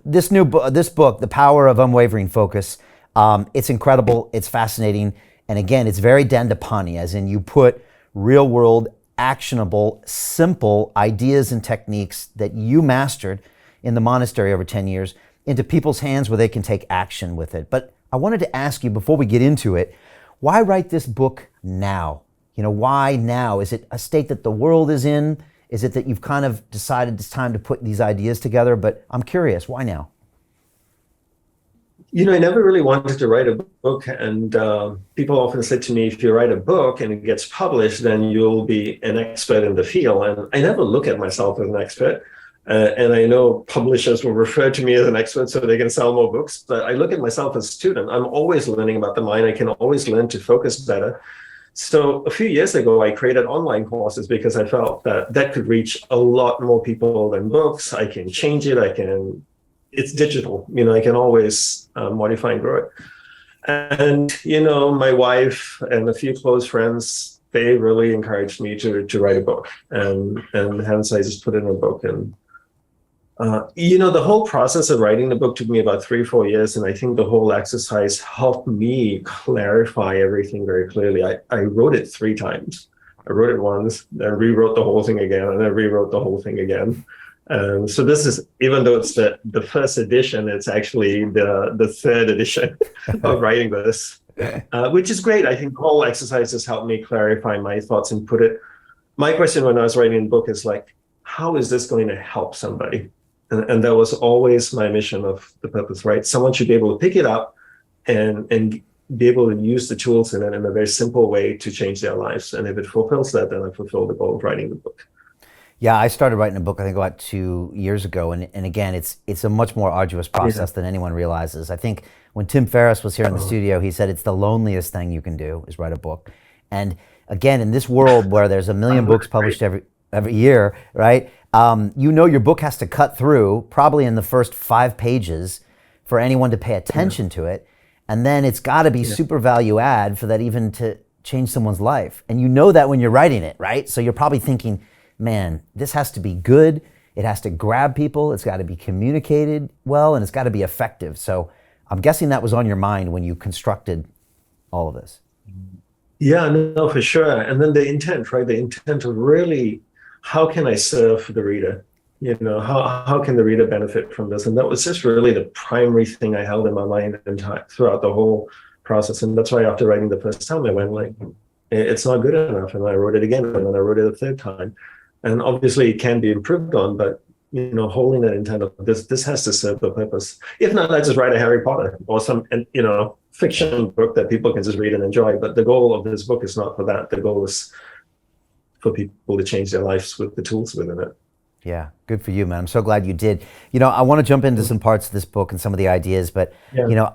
this book, The Power of Unwavering Focus, it's incredible. It's fascinating. And again, it's very Dandapani, as in you put real world, actionable, simple ideas and techniques that you mastered in the monastery over 10 years into people's hands where they can take action with it. But I wanted to ask you before we get into it, why write this book now? Why now? Is it a state that the world is in? Is it that you've kind of decided it's time to put these ideas together? But I'm curious, why now? I never really wanted to write a book, and people often said to me, if you write a book and it gets published, then you'll be an expert in the field. And I never look at myself as an expert. And I know publishers will refer to me as an expert so they can sell more books, but I look at myself as a student. I'm always learning about the mind. I can always learn to focus better. So a few years ago, I created online courses because I felt that could reach a lot more people than books. I can change it. It's digital, I can always modify and grow it. And, my wife and a few close friends, they really encouraged me to write a book. And hence I just put it in a book. And, the whole process of writing the book took me about 3 or 4 years. And I think the whole exercise helped me clarify everything very clearly. I wrote it 3 times. I wrote it once, then rewrote the whole thing again, and then rewrote the whole thing again. So this is, even though it's the first edition, it's actually the third edition of writing this, which is great. I think the whole exercise has helped me clarify my thoughts and put it. My question when I was writing the book is like, how is this going to help somebody? And that was always my mission of the purpose, right? Someone should be able to pick it up and be able to use the tools in it in a very simple way to change their lives. And if it fulfills that, then I fulfill the goal of writing the book. Yeah, I started writing a book, I think about 2 years ago. And again, it's a much more arduous process than anyone realizes. I think when Tim Ferriss was here in the studio, he said it's the loneliest thing you can do is write a book. And again, in this world where there's a million books published every year, right? Your book has to cut through probably in the first 5 pages for anyone to pay attention to it. And then it's got to be super value add for that even to change someone's life. And you know that when you're writing it, right? So you're probably thinking, man, this has to be good. It has to grab people. It's got to be communicated well, and it's got to be effective. So I'm guessing that was on your mind when you constructed all of this. Yeah, no, for sure. And then the intent, right? The intent of really, how can I serve the reader? How can the reader benefit from this? And that was just really the primary thing I held in my mind throughout the whole process. And that's why after writing the first time, I went like, it's not good enough. And I wrote it again, and then I wrote it a third time. And obviously it can be improved on, but holding that intent of this has to serve the purpose. If not, I just write a Harry Potter or some, fiction book that people can just read and enjoy. But the goal of this book is not for that. The goal is for people to change their lives with the tools within it. Yeah, good for you, man. I'm so glad you did. I want to jump into some parts of this book and some of the ideas, but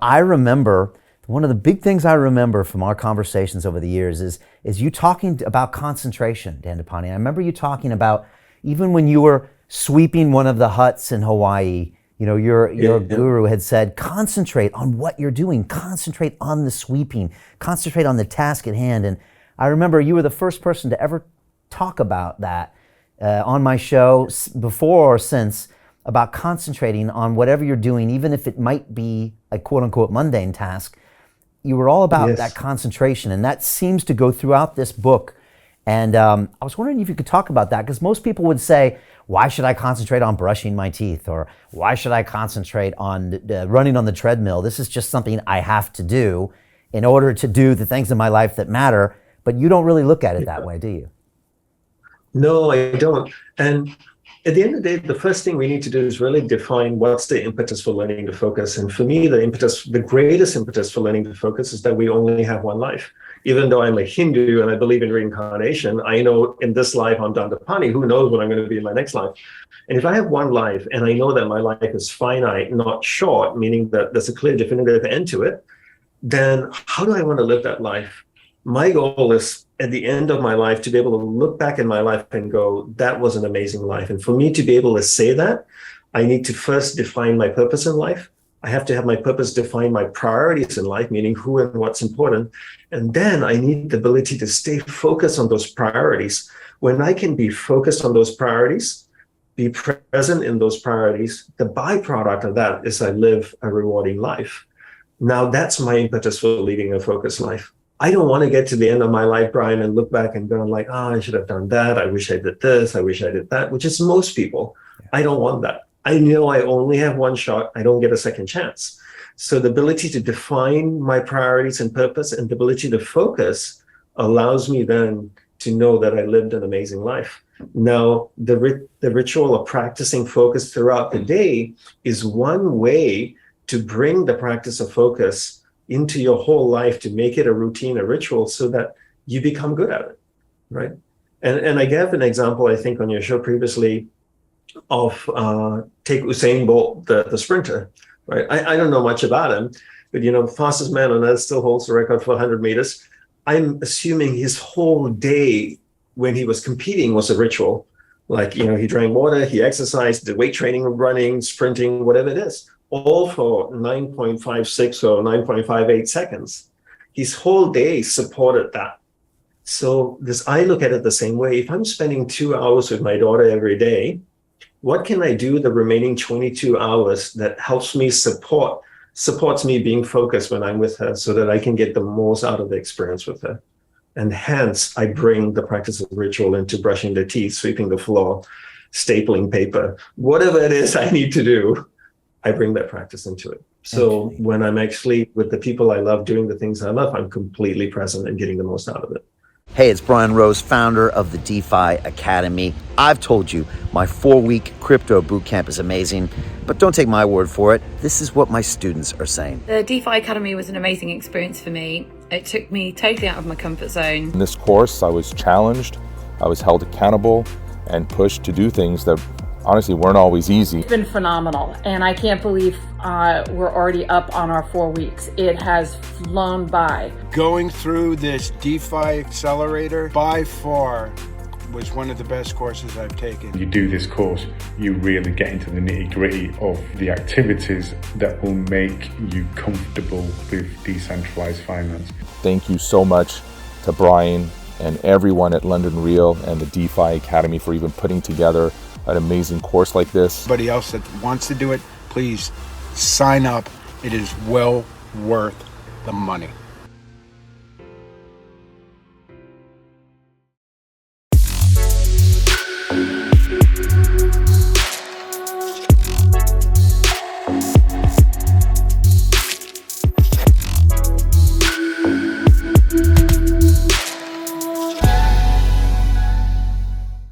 I remember one of the big things I remember from our conversations over the years is you talking about concentration, Dandapani. I remember you talking about even when you were sweeping one of the huts in Hawaii, your guru had said, concentrate on what you're doing, concentrate on the sweeping, concentrate on the task at hand. And I remember you were the first person to ever talk about that on my show before or since, about concentrating on whatever you're doing, even if it might be a quote unquote mundane task. You were all about that concentration, and that seems to go throughout this book. And I was wondering if you could talk about that, because most people would say, why should I concentrate on brushing my teeth? Or why should I concentrate on running on the treadmill? This is just something I have to do in order to do the things in my life that matter. But you don't really look at it that way, do you? No, I don't. And at the end of the day, the first thing we need to do is really define what's the impetus for learning to focus. And for me, the greatest impetus for learning to focus is that we only have one life. Even though I'm a Hindu and I believe in reincarnation, I know in this life I'm Dandapani, who knows what I'm going to be in my next life. And if I have one life and I know that my life is finite, not short, meaning that there's a clear definitive end to it, then how do I want to live that life? My goal is at the end of my life to be able to look back in my life and go, that was an amazing life. And for me to be able to say that, I need to first define my purpose in life. I have to have my purpose define my priorities in life, meaning who and what's important. And then I need the ability to stay focused on those priorities. When I can be focused on those priorities, be present in those priorities. The byproduct of that is I live a rewarding life. Now that's my impetus for leading a focused life. I don't want to get to the end of my life, Brian, and look back and go like, I should have done that. I wish I did this. I wish I did that, which is most people. I don't want that. I know I only have one shot. I don't get a second chance. So the ability to define my priorities and purpose and the ability to focus allows me then to know that I lived an amazing life. Now, the ritual of practicing focus throughout the day is one way to bring the practice of focus into your whole life, to make it a routine, a ritual, so that you become good at it, right? And I gave an example, I think, on your show previously of take Usain Bolt, the sprinter, right? I don't know much about him, but, fastest man on earth, still holds the record for 100 meters. I'm assuming his whole day when he was competing was a ritual. Like, he drank water, he exercised, did weight training, running, sprinting, whatever it is, all for 9.56 or 9.58 seconds. His whole day supported that. So I look at it the same way. If I'm spending 2 hours with my daughter every day, what can I do the remaining 22 hours that helps me supports me being focused when I'm with her, so that I can get the most out of the experience with her? And hence, I bring the practice of ritual into brushing the teeth, sweeping the floor, stapling paper, whatever it is I need to do, I bring that practice into it. So when I'm actually with the people I love, doing the things I love, I'm completely present and getting the most out of it. Hey, it's Brian Rose, founder of the DeFi Academy. I've told you my 4-week crypto bootcamp is amazing, but don't take my word for it. This is what my students are saying. The DeFi Academy was an amazing experience for me. It took me totally out of my comfort zone. In this course, I was challenged, I was held accountable, and pushed to do things that honestly weren't always easy. It's been phenomenal, and I can't believe we're already up on our 4 weeks. It has flown by. Going through this DeFi accelerator by far was one of the best courses I've taken. You do this course, you really get into the nitty-gritty of the activities that will make you comfortable with decentralized finance. Thank you so much to Brian and everyone at London Real and the DeFi Academy for even putting together an amazing course like this. Anybody else that wants to do it, please sign up. It is well worth the money.